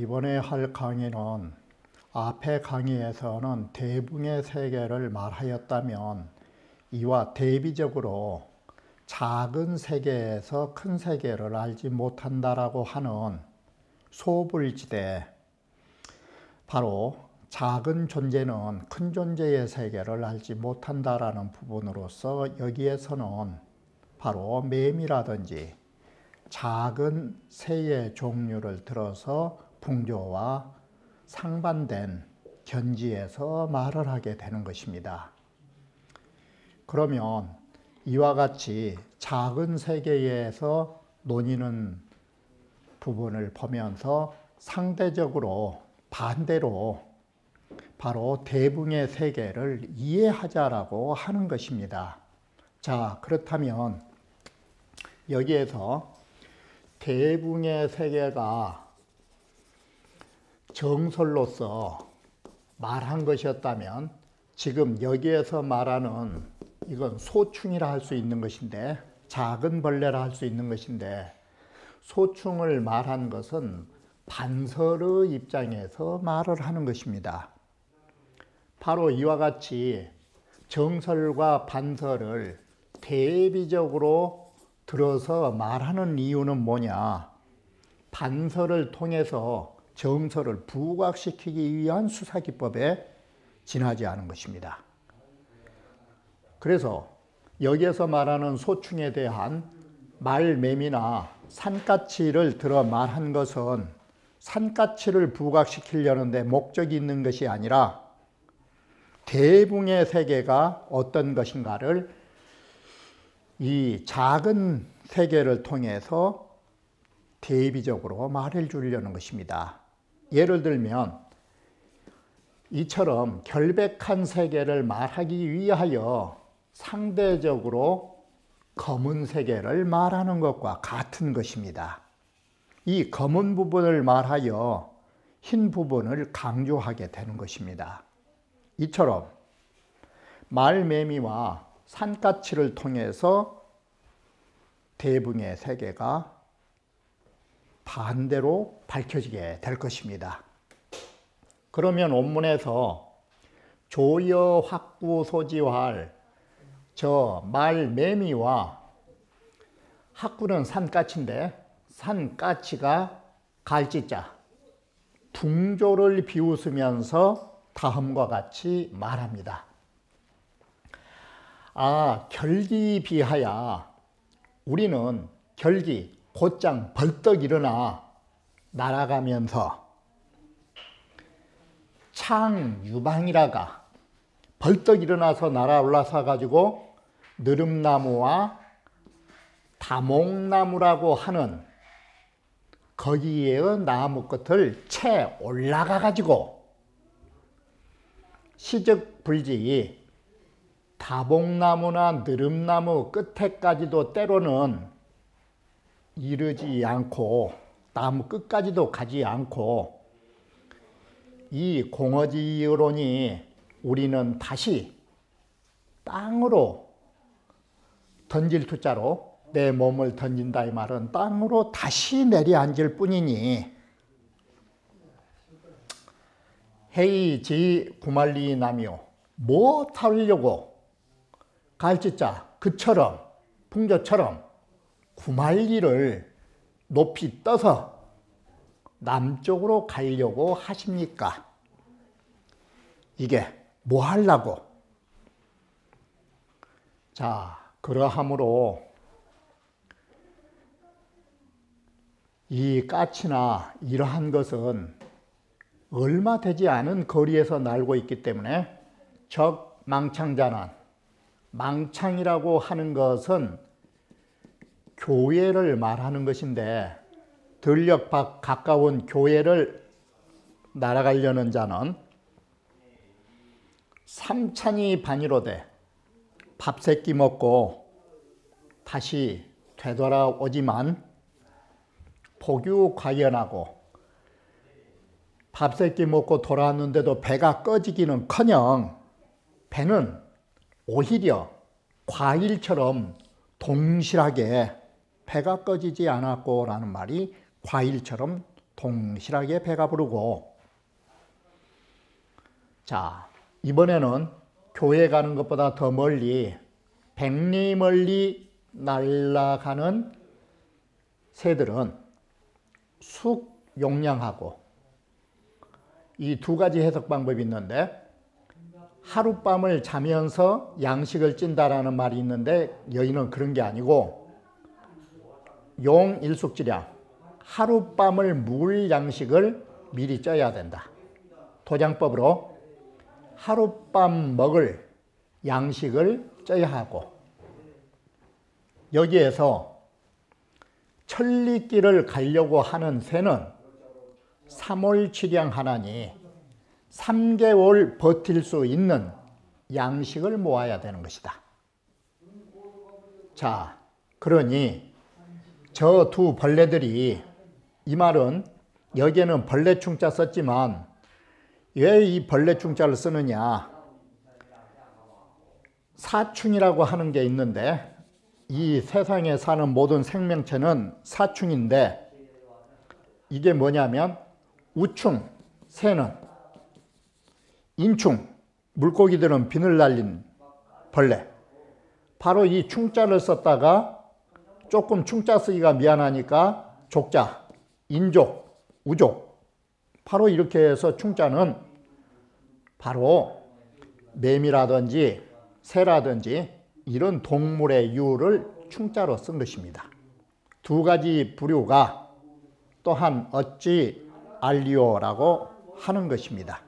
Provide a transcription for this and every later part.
이번에 할 강의는 앞의 강의에서는 대붕의 세계를 말하였다면 이와 대비적으로 작은 세계에서 큰 세계를 알지 못한다라고 하는 소불지대, 바로 작은 존재는 큰 존재의 세계를 알지 못한다라는 부분으로서 여기에서는 바로 매미라든지 작은 새의 종류를 들어서 풍조와 상반된 견지에서 말을 하게 되는 것입니다. 그러면 이와 같이 작은 세계에서 논의는 부분을 보면서 상대적으로 반대로 바로 대붕의 세계를 이해하자라고 하는 것입니다. 자, 그렇다면 여기에서 대붕의 세계가 정설로서 말한 것이었다면 지금 여기에서 말하는 이건 소충이라 할 수 있는 것인데, 작은 벌레라 할 수 있는 것인데, 소충을 말한 것은 반설의 입장에서 말을 하는 것입니다. 바로 이와 같이 정설과 반설을 대비적으로 들어서 말하는 이유는 뭐냐? 반설을 통해서 정설을 부각시키기 위한 수사기법에 지나지 않은 것입니다. 그래서 여기에서 말하는 소충에 대한 말매미나 산까치를 들어 말한 것은 산까치를 부각시키려는데 목적이 있는 것이 아니라 대붕의 세계가 어떤 것인가를 이 작은 세계를 통해서 대비적으로 말해 주려는 것입니다. 예를 들면 이처럼 결백한 세계를 말하기 위하여 상대적으로 검은 세계를 말하는 것과 같은 것입니다. 이 검은 부분을 말하여 흰 부분을 강조하게 되는 것입니다. 이처럼 말매미와 산까치를 통해서 대붕의 세계가 반대로 밝혀지게 될 것입니다. 그러면 원문에서 조여 확구 소지할 저 말매미와 학구는 산까치인데 산까치가 갈지자 붕조를 비웃으면서 다음과 같이 말합니다. 결기비하야 우리는 결기 곧장 벌떡 일어나 날아가면서 창유방이라가 벌떡 일어나서 날아올라서 가지고 느릅나무와 다목나무라고 하는 거기에의 나무 끝을 채 올라가 가지고 시적불지 다목나무나 느릅나무 끝에까지도 때로는 이르지 않고 나무 끝까지도 가지 않고 이 공허지이로니 우리는 다시 땅으로 던질 투자로 내 몸을 던진다 이 말은 땅으로 다시 내려앉을 뿐이니 헤이지 구말리 나미오 뭐 타려고 갈지자 그처럼 풍조처럼 구말리를 높이 떠서 남쪽으로 가려고 하십니까? 이게 뭐 하려고? 자, 그러하므로 이 까치나 이러한 것은 얼마 되지 않은 거리에서 날고 있기 때문에 적 망창자난, 망창이라고 하는 것은 교회를 말하는 것인데 들녘 밖 가까운 교회를 날아가려는 자는 삼찬이 반이로되 밥 세끼 먹고 다시 되돌아오지만 복유과연하고 밥 세끼 먹고 돌아왔는데도 배가 꺼지기는커녕 배는 오히려 과일처럼 동실하게 배가 꺼지지 않았고 라는 말이 과일처럼 동실하게 배가 부르고, 자, 이번에는 교회 가는 것보다 더 멀리 백리 멀리 날아가는 새들은 숙용량하고, 이 두 가지 해석 방법이 있는데, 하룻밤을 자면서 양식을 찐다라는 말이 있는데 여기는 그런 게 아니고 용일숙지량, 하룻밤을 묵을 양식을 미리 쪄야 된다. 도장법으로 하룻밤 먹을 양식을 쪄야 하고, 여기에서 천리길을 가려고 하는 새는 3월7량 하나니 3개월 버틸 수 있는 양식을 모아야 되는 것이다. 자, 그러니 저 두 벌레들이, 이 말은 여기에는 벌레충자 썼지만 왜 이 벌레충자를 쓰느냐, 사충이라고 하는 게 있는데 이 세상에 사는 모든 생명체는 사충인데, 이게 뭐냐면 우충, 새는, 인충, 물고기들은 비늘 달린 벌레, 바로 이 충자를 썼다가 조금 충자 쓰기가 미안하니까 족자, 인족, 우족, 바로 이렇게 해서 충자는 바로 매미라든지 새라든지 이런 동물의 유를 충자로 쓴 것입니다. 두 가지 부류가 또한 어찌 알리오라고 하는 것입니다.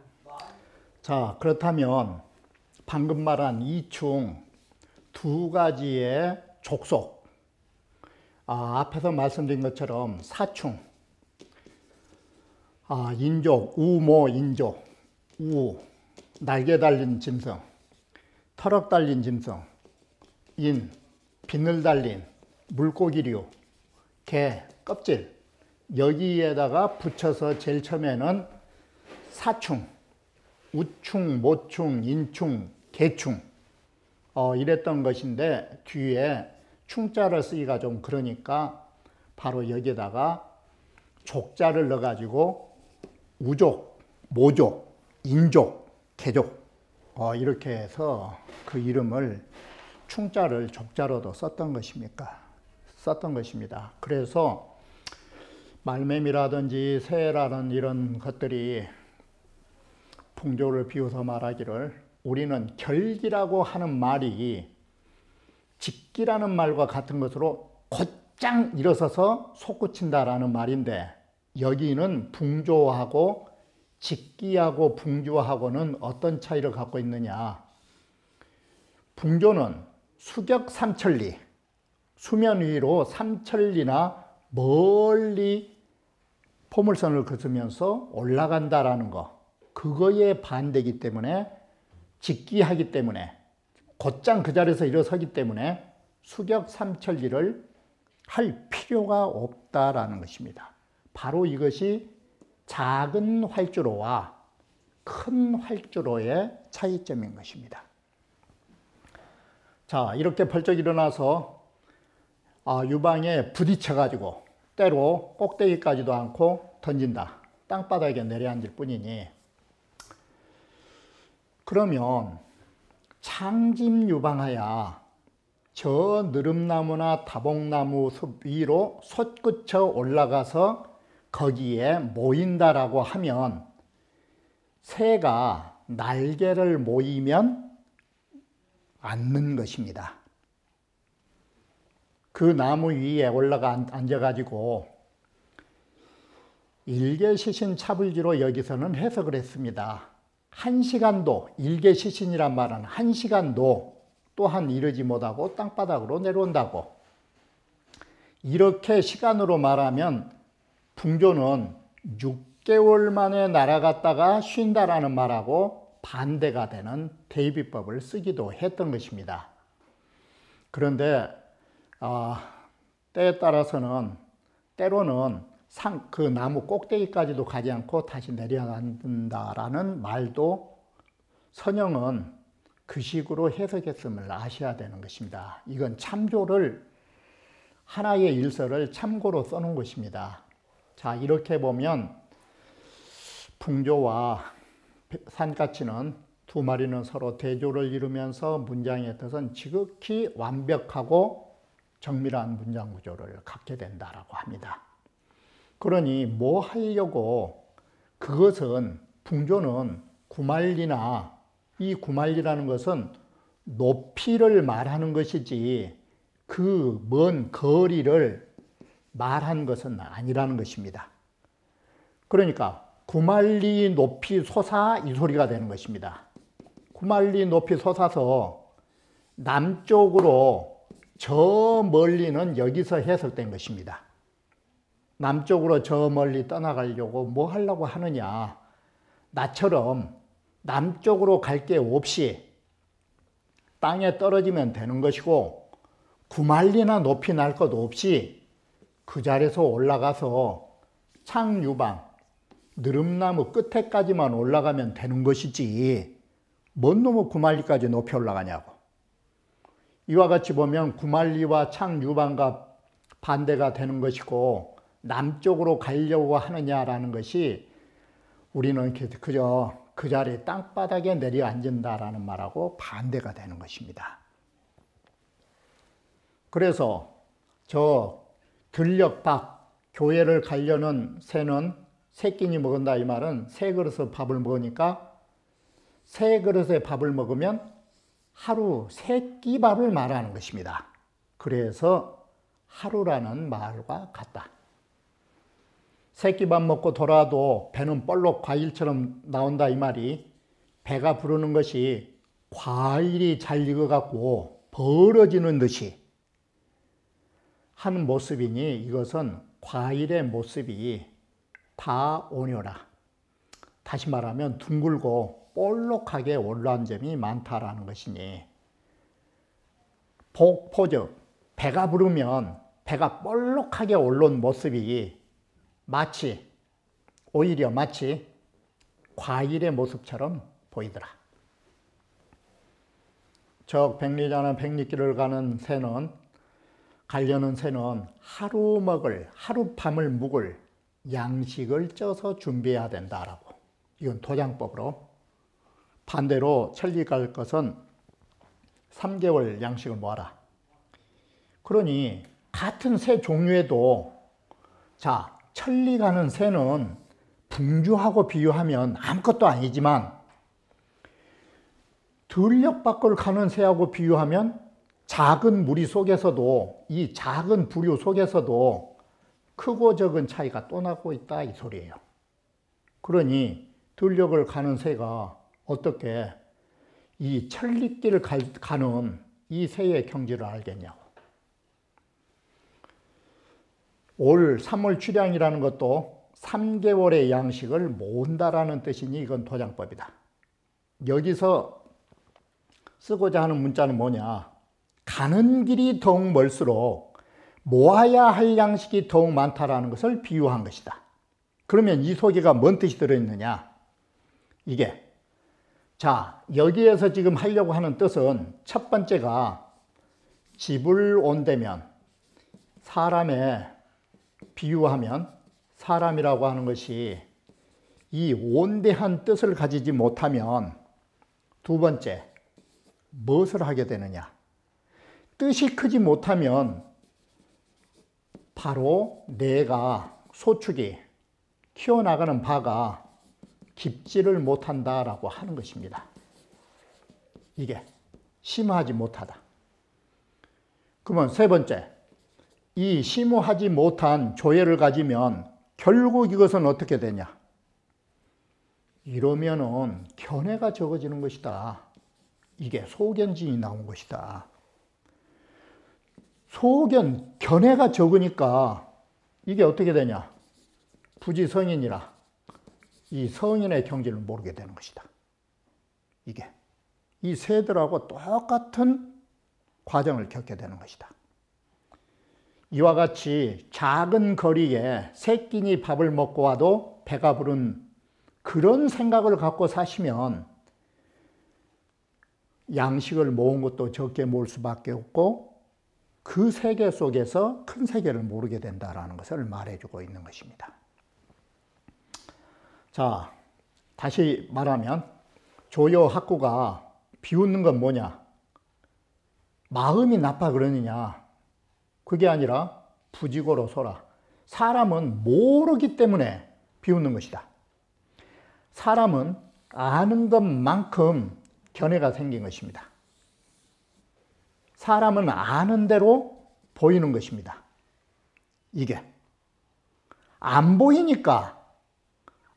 자, 그렇다면 방금 말한 이충 두 가지의 족속, 앞에서 말씀드린 것처럼 사충, 인족, 우모 인족, 우, 날개 달린 짐승, 털럭 달린 짐승, 인, 비늘 달린 물고기류, 개, 껍질, 여기에다가 붙여서 제일 처음에는 사충, 우충, 모충, 인충, 개충 이랬던 것인데, 뒤에 충자를 쓰기가 좀 그러니까 바로 여기에다가 족자를 넣어가지고 우족, 모족, 인족, 개족 이렇게 해서 그 이름을 충자를 족자로도 썼던 것입니다. 그래서 말매미라든지 새라는 이런 것들이 풍조를 비워서 말하기를, 우리는 결기라고 하는 말이 직기라는 말과 같은 것으로 곧장 일어서서 솟구친다라는 말인데, 여기는 붕조하고 직기하고 붕조하고는 어떤 차이를 갖고 있느냐. 붕조는 수격 삼천리, 수면 위로 삼천리나 멀리 포물선을 긋으면서 올라간다라는 거, 그거에 반대이기 때문에, 직기하기 때문에, 곧장 그 자리에서 일어서기 때문에 수격 삼천리를 할 필요가 없다라는 것입니다. 바로 이것이 작은 활주로와 큰 활주로의 차이점인 것입니다. 자, 이렇게 벌쩍 일어나서 유방에 부딪혀가지고 때로 꼭대기까지도 않고 던진다. 땅바닥에 내려앉을 뿐이니, 그러면 창짐유방하야 저 느릅나무나 다봉나무 숲 위로 솟구쳐 올라가서 거기에 모인다라고 하면, 새가 날개를 모이면 앉는 것입니다. 그 나무 위에 올라가 앉아가지고 일개시신 차불지로 여기서는 해석을 했습니다. 1시간도, 일개시신이란 말은 1시간도 또한 이르지 못하고 땅바닥으로 내려온다고. 이렇게 시간으로 말하면 붕조는 6개월 만에 날아갔다가 쉰다라는 말하고 반대가 되는 대비법을 쓰기도 했던 것입니다. 그런데 때에 따라서는 때로는 그 나무 꼭대기까지도 가지 않고 다시 내려앉는다라는 말도 선영은 그 식으로 해석했음을 아셔야 되는 것입니다. 이건 참조를 하나의 일설을 참고로 써놓은 것입니다. 자, 이렇게 보면 풍조와 산까치는 두 마리는 서로 대조를 이루면서 문장의 뜻은 지극히 완벽하고 정밀한 문장 구조를 갖게 된다라고 합니다. 그러니 뭐 하려고 그것은 풍조는 구말리나 이 구말리라는 것은 높이를 말하는 것이지 그 먼 거리를 말한 것은 아니라는 것입니다. 그러니까 구말리 높이 솟아 이 소리가 되는 것입니다. 구말리 높이 솟아서 남쪽으로 저 멀리는 여기서 해석된 것입니다. 남쪽으로 저 멀리 떠나가려고 뭐 하려고 하느냐. 나처럼 남쪽으로 갈 게 없이 땅에 떨어지면 되는 것이고 구말리나 높이 날 것 없이 그 자리에서 올라가서 창유방, 느릅나무 끝에까지만 올라가면 되는 것이지 뭔 놈의 구말리까지 높이 올라가냐고. 이와 같이 보면 구말리와 창유방과 반대가 되는 것이고 남쪽으로 가려고 하느냐라는 것이 우리는 그저 그 자리에 땅바닥에 내려앉는다라는 말하고 반대가 되는 것입니다. 그래서 저 들녘밥, 교회를 가려는 새는 세 끼니 먹은다 이 말은 세 그릇의 밥을 먹으니까 세 그릇의 밥을 먹으면 하루 세 끼 밥을 말하는 것입니다. 그래서 하루라는 말과 같다. 세 끼 밥 먹고 돌아도 배는 볼록 과일처럼 나온다 이 말이 배가 부르는 것이 과일이 잘 익어갖고 벌어지는 듯이 하는 모습이니 이것은 과일의 모습이 다 오녀라. 다시 말하면 둥글고 볼록하게 올라온 점이 많다라는 것이니 복포적 배가 부르면 배가 볼록하게 올라온 모습이 오히려 마치 과일의 모습처럼 보이더라. 저 백리자는 백리길을 가려는 새는 하룻밤을 묵을 양식을 쪄서 준비해야 된다라고. 이건 도장법으로. 반대로 천리 갈 것은 3개월 양식을 모아라. 그러니 같은 새 종류에도 자, 천리 가는 새는 풍주하고 비유하면 아무것도 아니지만 들녘 밖을 가는 새하고 비유하면 작은 무리 속에서도 이 작은 부류 속에서도 크고 적은 차이가 또 나고 있다 이 소리예요. 그러니 들녘을 가는 새가 어떻게 이 천리길을 가는 이 새의 경지를 알겠냐고. 올 3월 출향이라는 것도 3개월의 양식을 모은다라는 뜻이니 이건 도장법이다. 여기서 쓰고자 하는 문자는 뭐냐. 가는 길이 더욱 멀수록 모아야 할 양식이 더욱 많다라는 것을 비유한 것이다. 그러면 이 속에가 뭔 뜻이 들어있느냐. 이게 자, 여기에서 지금 하려고 하는 뜻은 첫 번째가 집을 온다면 사람에 비유하면 사람이라고 하는 것이 이 온대한 뜻을 가지지 못하면 두 번째 무엇을 하게 되느냐. 뜻이 크지 못하면 바로 내가 소축이 키워나가는 바가 깊지를 못한다라고 하는 것입니다. 이게 심하지 못하다. 그러면 세 번째, 이 심오하지 못한 조예를 가지면 결국 이것은 어떻게 되냐. 이러면은 견해가 적어지는 것이다. 이게 소견진이 나온 것이다. 견해가 적으니까 이게 어떻게 되냐. 부지 성인이라 이 성인의 경지를 모르게 되는 것이다. 이게 이 새들하고 똑같은 과정을 겪게 되는 것이다. 이와 같이 작은 거리에 세 끼니 밥을 먹고 와도 배가 부른 그런 생각을 갖고 사시면 양식을 모은 것도 적게 모을 수밖에 없고 그 세계 속에서 큰 세계를 모르게 된다는 것을 말해주고 있는 것입니다. 자, 다시 말하면 조여 학구가 비웃는 건 뭐냐? 마음이 나빠 그러느냐? 그게 아니라 부지고로 소라. 사람은 모르기 때문에 비웃는 것이다. 사람은 아는 것만큼 견해가 생긴 것입니다. 사람은 아는 대로 보이는 것입니다. 이게 안 보이니까,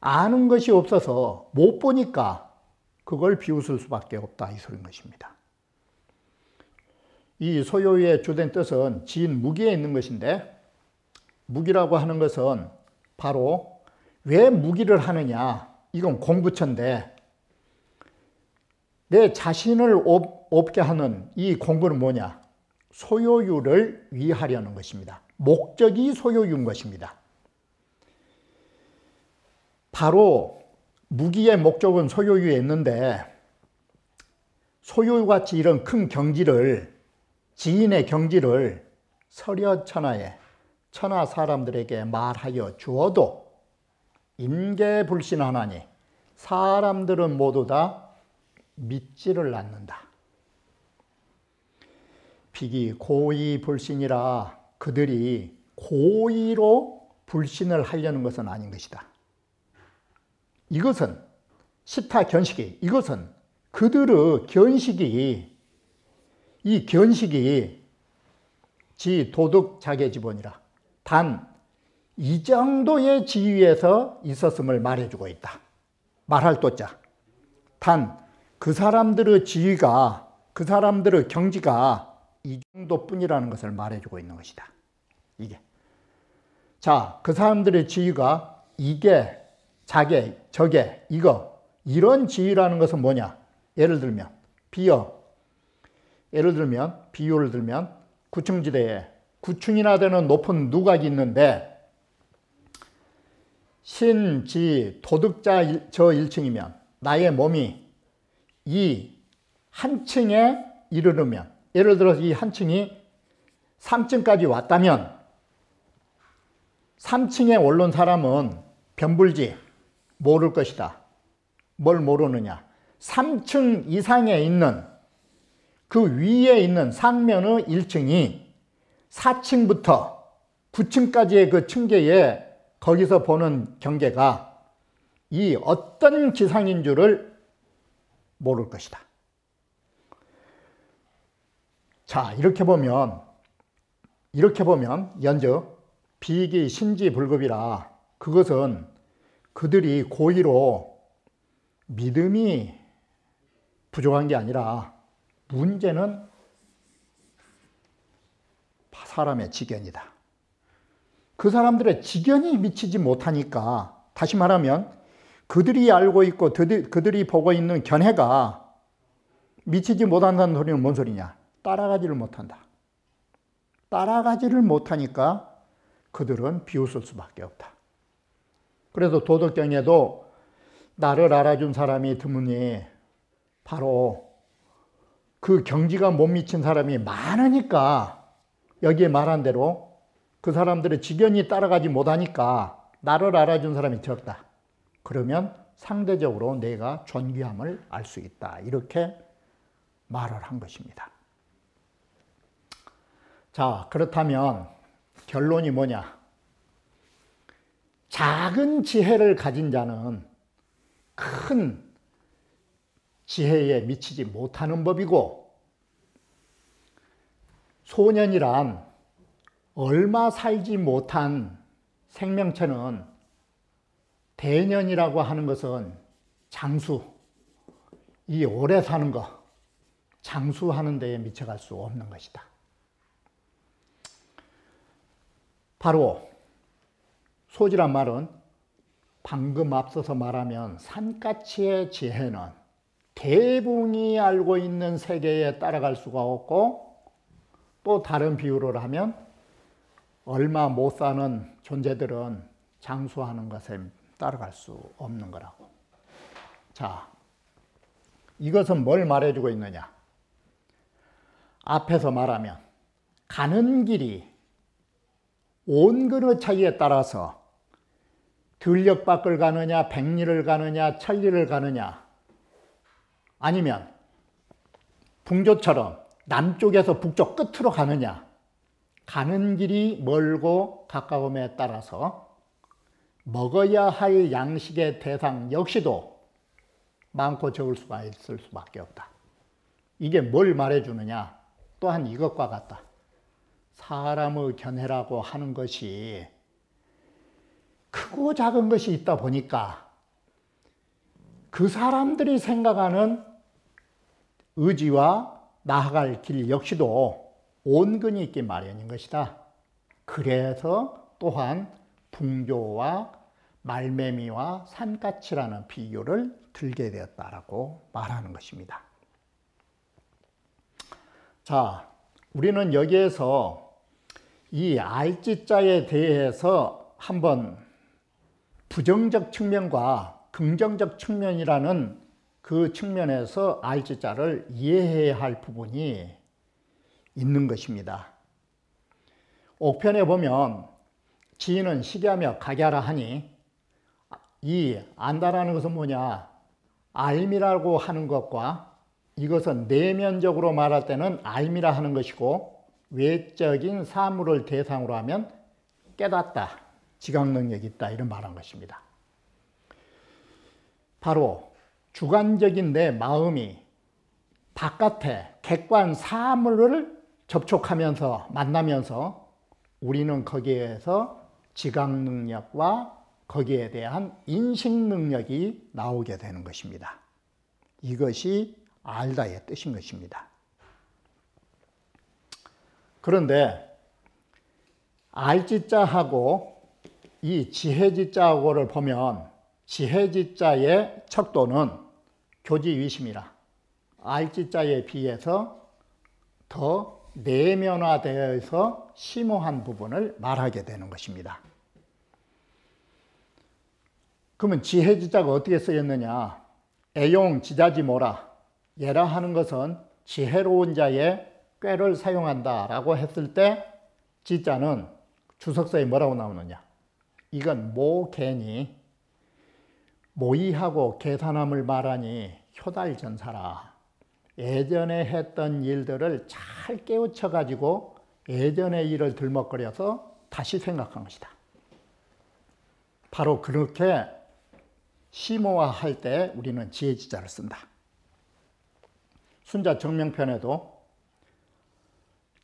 아는 것이 없어서 못 보니까 그걸 비웃을 수밖에 없다, 이 소리인 것입니다. 이 소요의 주된 뜻은 지인 무기에 있는 것인데, 무기라고 하는 것은 바로 왜 무기를 하느냐, 이건 공부처인데 내 자신을 없게 하는 이 공부는 뭐냐? 소요유를 위하려는 것입니다. 목적이 소요유인 것입니다. 바로 무기의 목적은 소요유에 있는데, 소요유같이 이런 큰 경지를, 지인의 경지를 서려천하에 천하 사람들에게 말하여 주어도 임계불신하나니 사람들은 모두 다 믿지를 않는다. 비기 고의 불신이라 그들이 고의로 불신을 하려는 것은 아닌 것이다. 이것은 시타 견식이, 이것은 그들의 견식이, 이 견식이 지 도덕 자계 지본이라 단 이 정도의 지위에서 있었음을 말해주고 있다. 말할 도자. 단 그 사람들의 지위가, 그 사람들의 경지가 이 정도뿐이라는 것을 말해주고 있는 것이다. 이게. 자, 그 사람들의 지위가 이게, 자게, 저게, 이거, 이런 지위라는 것은 뭐냐? 예를 들면, 비유를 들면, 구층지대에 9층이나 되는 높은 누각이 있는데, 신지 도덕자 저 1층이면 나의 몸이 이 한 층에 이르르면, 예를 들어서 이 한 층이 3층까지 왔다면 3층에 올른 사람은 변불지 모를 것이다. 뭘 모르느냐? 3층 이상에 있는 그 위에 있는 상면의 1층이 4층부터 9층까지의 그 층계에 거기서 보는 경계가 이 어떤 지상인 줄을 모를 것이다. 자, 이렇게 보면 연저 비익이 신지불급이라 그것은 그들이 고의로 믿음이 부족한 게 아니라 문제는 사람의 지견이다. 그 사람들의 지견이 미치지 못하니까, 다시 말하면 그들이 알고 있고 그들이 보고 있는 견해가 미치지 못한다는 소리는 뭔 소리냐? 따라가지를 못한다. 따라가지를 못하니까 그들은 비웃을 수밖에 없다. 그래서 도덕경에도 나를 알아준 사람이 드무니 바로 그 경지가 못 미친 사람이 많으니까, 여기에 말한 대로 그 사람들의 지견이 따라가지 못하니까 나를 알아준 사람이 적다. 그러면 상대적으로 내가 존귀함을 알 수 있다. 이렇게 말을 한 것입니다. 자, 그렇다면 결론이 뭐냐? 작은 지혜를 가진 자는 큰 지혜에 미치지 못하는 법이고, 소년이란 얼마 살지 못한 생명체는 대년이라고 하는 것은 장수, 이 오래 사는 거, 장수하는 데에 미쳐갈 수 없는 것이다. 바로 소지란 말은 방금 앞서서 말하면 산까치의 지혜는 대붕이 알고 있는 세계에 따라갈 수가 없고 또 다른 비유를 하면 얼마 못 사는 존재들은 장수하는 것에 따라갈 수 없는 거라고. 자, 이것은 뭘 말해주고 있느냐? 앞에서 말하면 가는 길이 온근의 차이에 따라서 들녘밖을 가느냐, 백리를 가느냐, 천리를 가느냐, 아니면 풍조처럼 남쪽에서 북쪽 끝으로 가느냐, 가는 길이 멀고 가까움에 따라서 먹어야 할 양식의 대상 역시도 많고 적을 수가 있을 수밖에 없다. 이게 뭘 말해주느냐? 또한 이것과 같다. 사람의 견해라고 하는 것이 크고 작은 것이 있다 보니까 그 사람들이 생각하는 의지와 나아갈 길 역시도 온근이 있기 마련인 것이다. 그래서 또한 풍조와 말매미와 산까치라는 비유를 들게 되었다라고 말하는 것입니다. 자, 우리는 여기에서 이 알지자에 대해서 한번 부정적 측면과 긍정적 측면이라는 그 측면에서 알지자를 이해해야 할 부분이 있는 것입니다. 옥편에 보면 지인은 시기하며 가게하라 하니, 이 안다라는 것은 뭐냐? 알미라고 하는 것과 이것은 내면적으로 말할 때는 알미라 하는 것이고, 외적인 사물을 대상으로 하면 깨닫다, 지각능력이 있다, 이런 말한 것입니다. 바로 주관적인 내 마음이 바깥에 객관 사물을 접촉하면서 만나면서 우리는 거기에서 지각능력과 거기에 대한 인식능력이 나오게 되는 것입니다. 이것이 알다의 뜻인 것입니다. 그런데 알지자하고 이 지혜지자하고를 보면 지혜지자의 척도는 교지위심이라 알지자에 비해서 더 내면화되어서 심오한 부분을 말하게 되는 것입니다. 그러면 지혜지자가 어떻게 쓰였느냐? 애용 지자지모라, 예라 하는 것은 지혜로운 자의 꾀를 사용한다 라고 했을 때 지자는 주석서에 뭐라고 나오느냐? 이건 모개니 모의하고 계산함을 말하니 효달전사라. 예전에 했던 일들을 잘 깨우쳐 가지고 예전의 일을 들먹거려서 다시 생각한 것이다. 바로 그렇게 심오화할 때 우리는 지혜지자를 쓴다. 순자 정명편에도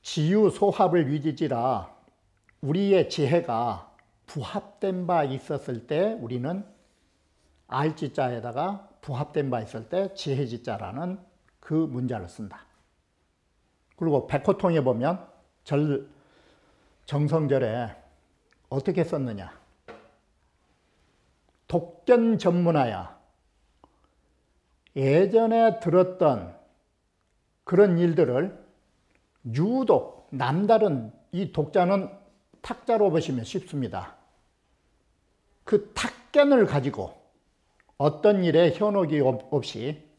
지유소합을 위지지라, 우리의 지혜가 부합된 바 있었을 때 우리는 알지자에다가 부합된 바 있을 때 지혜지자라는 그 문자를 쓴다. 그리고 백호통에 보면 정성절에 어떻게 썼느냐? 독견 전문하야, 예전에 들었던 그런 일들을 유독 남다른, 이 독자는 탁자로 보시면 쉽습니다. 그 탁견을 가지고 어떤 일에 현혹이 없이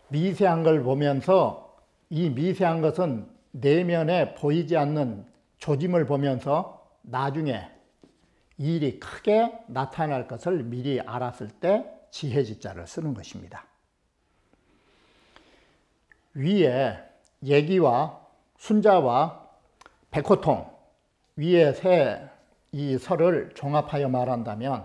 미세한 걸 보면서, 이 미세한 것은 내면에 보이지 않는 조짐을 보면서 나중에 일이 크게 나타날 것을 미리 알았을 때 지혜지자를 쓰는 것입니다. 위에 예기와 순자와 백호통, 위에 세 이 설을 종합하여 말한다면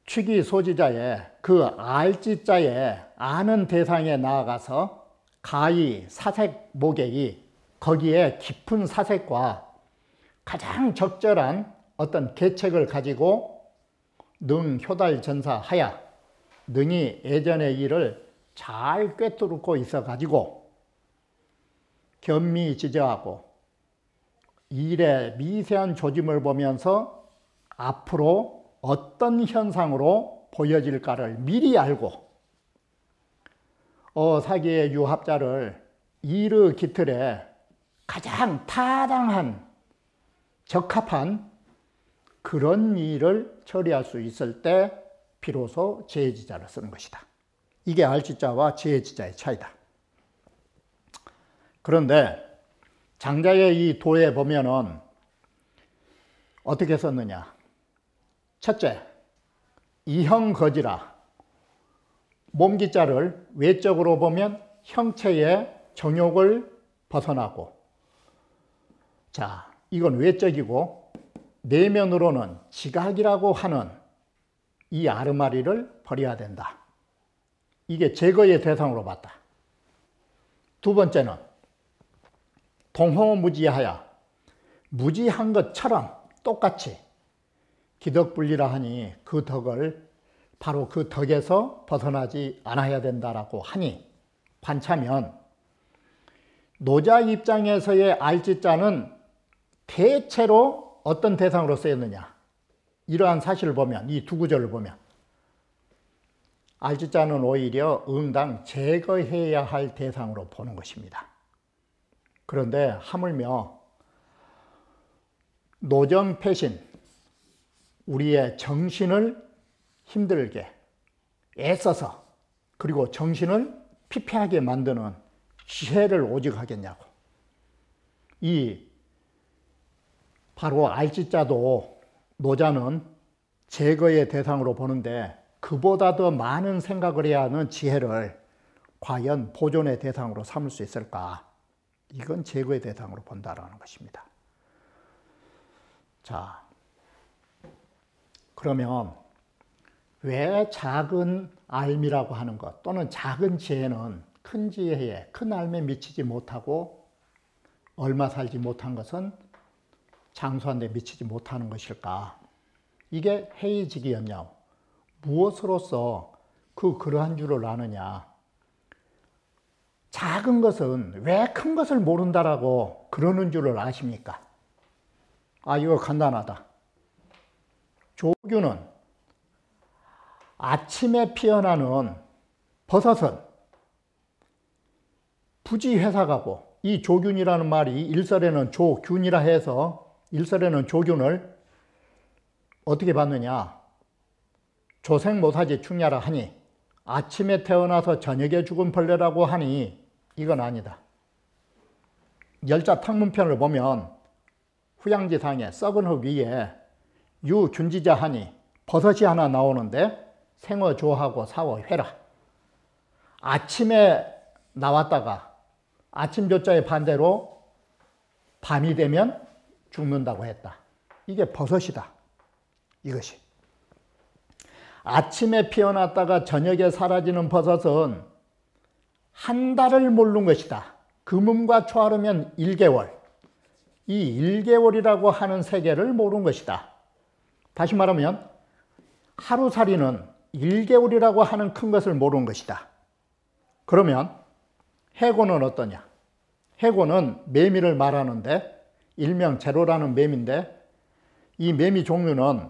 취기 소지자의 그 알지자의 아는 대상에 나아가서 가히 사색 모객이 거기에 깊은 사색과 가장 적절한 어떤 계책을 가지고 능 효달전사하야, 능히 예전의 일을 잘 꿰뚫고 있어 가지고 견미지저하고 일의 미세한 조짐을 보면서 앞으로 어떤 현상으로 보여질까를 미리 알고 사기의 유합자를 이르 기틀에 가장 타당한 적합한 그런 일을 처리할 수 있을 때 비로소 제지자를 쓰는 것이다. 이게 알지자와 제지자의 차이다. 그런데 장자의 이 도에 보면은 어떻게 썼느냐. 첫째, 이형거지라. 몸기자를 외적으로 보면 형체의 정욕을 벗어나고, 자, 이건 외적이고 내면으로는 지각이라고 하는 이 아르마리를 버려야 된다. 이게 제거의 대상으로 봤다. 두 번째는 동호무지하여 무지한 것처럼 똑같이 기덕분리라 하니 그 덕을 바로 그 덕에서 벗어나지 않아야 된다라고 하니 관차면 노자 입장에서의 알지자는 대체로 어떤 대상으로 쓰였느냐. 이러한 사실을 보면, 이 두 구절을 보면 알지자는 오히려 응당 제거해야 할 대상으로 보는 것입니다. 그런데 하물며 노정패신, 우리의 정신을 힘들게 애써서 그리고 정신을 피폐하게 만드는 지혜를 오직 하겠냐고. 이 바로 알지자도 노자는 제거의 대상으로 보는데 그보다 더 많은 생각을 해야 하는 지혜를 과연 보존의 대상으로 삼을 수 있을까? 이건 제거의 대상으로 본다라는 것입니다. 자, 그러면 왜 작은 알미라고 하는 것 또는 작은 지혜는 큰 지혜에 큰 알미에 미치지 못하고 얼마 살지 못한 것은 장수한 데 미치지 못하는 것일까? 이게 해이직이었냐? 무엇으로서 그러한 줄을 아느냐? 작은 것은 왜 큰 것을 모른다라고 그러는 줄을 아십니까? 아, 이거 간단하다. 조규는 아침에 피어나는 버섯은 부지회사가고, 이 조균이라는 말이 일설에는 조균이라 해서 일설에는 조균을 어떻게 봤느냐. 조생모사지 충야라 하니 아침에 태어나서 저녁에 죽은 벌레라고 하니 이건 아니다. 열자 탕문편을 보면 후양지상에 썩은 흙 위에 유균지자 하니 버섯이 하나 나오는데 생어조하고 사어회라. 아침에 나왔다가 아침조자의 반대로 밤이 되면 죽는다고 했다. 이게 버섯이다. 이것이. 아침에 피어났다가 저녁에 사라지는 버섯은 한 달을 모르는 것이다. 금음과 초하루면 1개월. 이 1개월이라고 하는 세계를 모르는 것이다. 다시 말하면 하루살이는 1개월이라고 하는 큰 것을 모르는 것이다. 그러면 해고는 어떠냐? 해고는 매미를 말하는데 일명 제로라는 매미인데 이 매미 종류는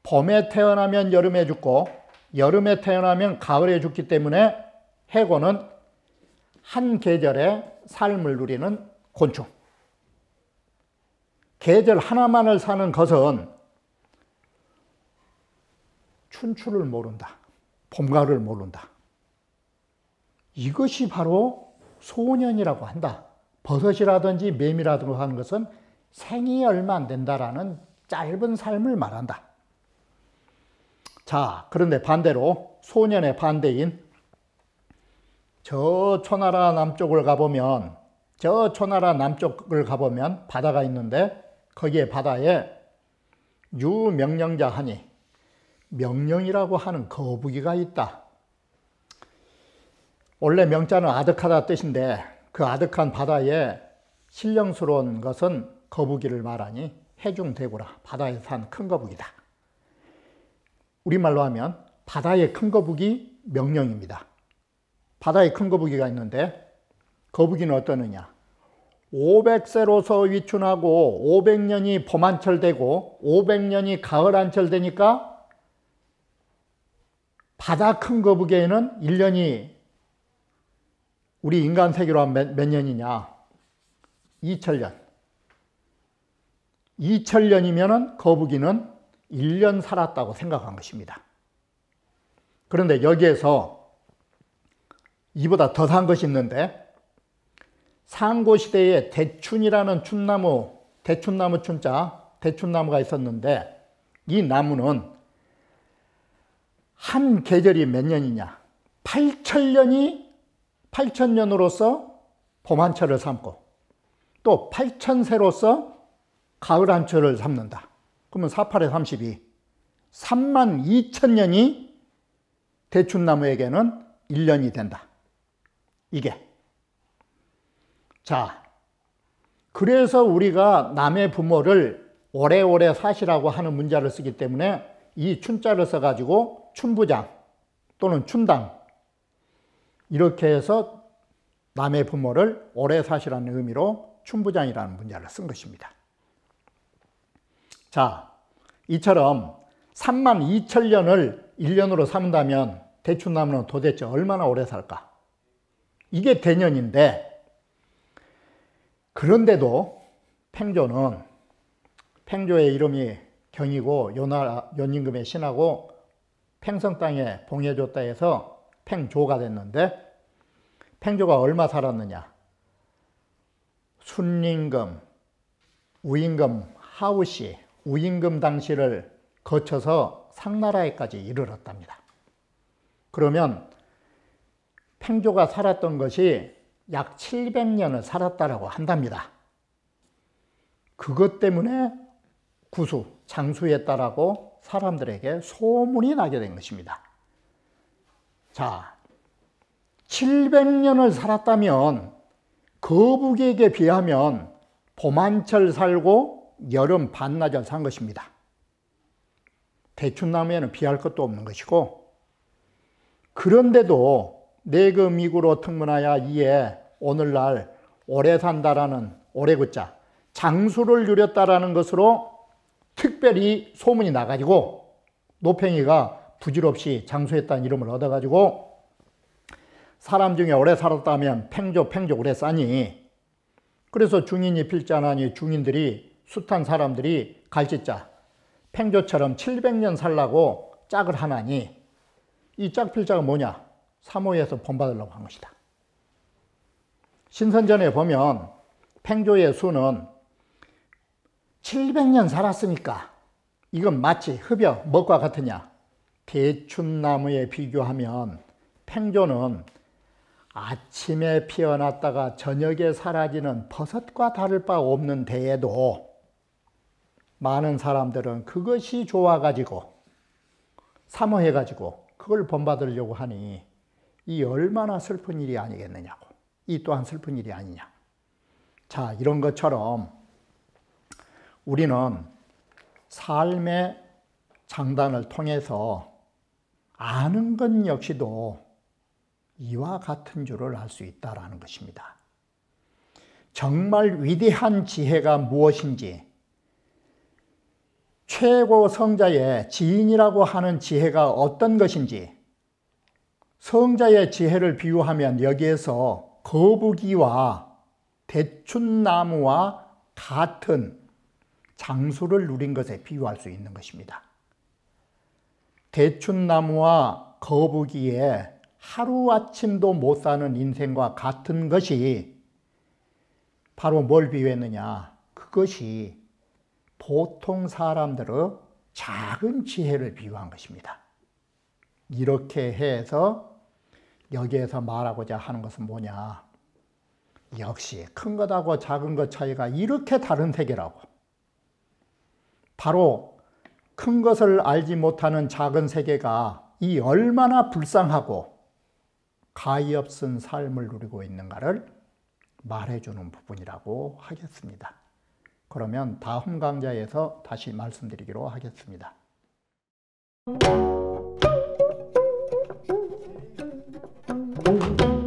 봄에 태어나면 여름에 죽고 여름에 태어나면 가을에 죽기 때문에 해고는 한 계절의 삶을 누리는 곤충. 계절 하나만을 사는 것은 춘추를 모른다. 봄, 가을을 모른다. 이것이 바로 소년이라고 한다. 버섯이라든지 매미라든지 하는 것은 생이 얼마 안 된다라는 짧은 삶을 말한다. 자, 그런데 반대로 소년의 반대인 저 초나라 남쪽을 가보면 바다가 있는데 거기에 바다에 유명령자 하니 명령이라고 하는 거북이가 있다. 원래 명자는 아득하다 뜻인데 그 아득한 바다에 신령스러운 것은 거북이를 말하니 해중대구라. 바다에 산 큰 거북이다. 우리말로 하면 바다의 큰 거북이 명령입니다. 바다에 큰 거북이가 있는데 거북이는 어떠느냐. 500세로서 위춘하고 500년이 봄한철 되고 500년이 가을 한철 되니까 바다 큰 거북이에는 1년이 우리 인간 세계로 하면 몇 년이냐? 2000년. 2000년이면 거북이는 1년 살았다고 생각한 것입니다. 그런데 여기에서 이보다 더 산 것이 있는데, 상고시대에 대춘이라는 대춘나무 춘자, 대춘나무가 있었는데, 이 나무는 한 계절이 몇 년이냐? 8천년으로서 봄 한철을 삼고, 또 8천세로서 가을 한철을 삼는다. 그러면 48에 32. 32,000년이 대춘나무에게는 1년이 된다. 이게. 자, 그래서 우리가 남의 부모를 오래오래 사시라고 하는 문자를 쓰기 때문에 이 춘자를 써가지고 춘부장 또는 춘당, 이렇게 해서 남의 부모를 오래 사시라는 의미로 춘부장이라는 문자를 쓴 것입니다. 자, 이처럼 32,000년을 1년으로 삼는다면 대춘나무는 도대체 얼마나 오래 살까? 이게 대년인데, 그런데도 팽조의 이름이 경이고 연임금의 신하고 팽성 땅에 봉해줬다 해서 팽조가 됐는데, 팽조가 얼마 살았느냐? 순임금, 우임금, 하우시, 우임금 당시를 거쳐서 상나라에까지 이르렀답니다. 그러면 팽조가 살았던 것이 약 700년을 살았다라고 한답니다. 그것 때문에 구수, 장수했다라고 사람들에게 소문이 나게 된 것입니다. 자, 700년을 살았다면 거북이에게 비하면 봄 한철 살고 여름 반나절 산 것입니다. 대춘나무에는 비할 것도 없는 것이고, 그런데도 내금이구로 특문하야 이에 오늘날 오래 산다라는 오래굿자 장수를 누렸다라는 것으로 특별히 소문이 나가지고 노팽이가 부질없이 장수했다는 이름을 얻어가지고 사람 중에 오래 살았다면 팽조 오래 싸니, 그래서 중인이 필자나니 중인들이 숱한 사람들이 갈짓자 팽조처럼 700년 살라고 짝을 하나니, 이 짝필자가 뭐냐? 사모예에서 본받으려고 한 것이다. 신선전에 보면 팽조의 수는 700년 살았으니까 이건 마치 흡여, 먹과 같으냐? 대춘나무에 비교하면 팽조는 아침에 피어났다가 저녁에 사라지는 버섯과 다를 바 없는 데에도 많은 사람들은 그것이 좋아가지고 사모해가지고 그걸 본받으려고 하니 이 얼마나 슬픈 일이 아니겠느냐고. 이 또한 슬픈 일이 아니냐. 자, 이런 것처럼 우리는 삶의 장단을 통해서 아는 것 역시도 이와 같은 줄을 알 수 있다는 것입니다. 정말 위대한 지혜가 무엇인지, 최고 성자의 지인이라고 하는 지혜가 어떤 것인지, 성자의 지혜를 비유하면 여기에서 거북이와 대춘나무와 같은 장수를 누린 것에 비유할 수 있는 것입니다. 대춘나무와 거북이의 하루아침도 못 사는 인생과 같은 것이 바로 뭘 비유했느냐? 그것이 보통 사람들의 작은 지혜를 비유한 것입니다. 이렇게 해서 여기에서 말하고자 하는 것은 뭐냐? 역시 큰 것하고 작은 것 차이가 이렇게 다른 세계라고. 바로 큰 것을 알지 못하는 작은 세계가 이 얼마나 불쌍하고 가엾은 삶을 누리고 있는가를 말해주는 부분이라고 하겠습니다. 그러면 다음 강좌에서 다시 말씀드리기로 하겠습니다. Thank you.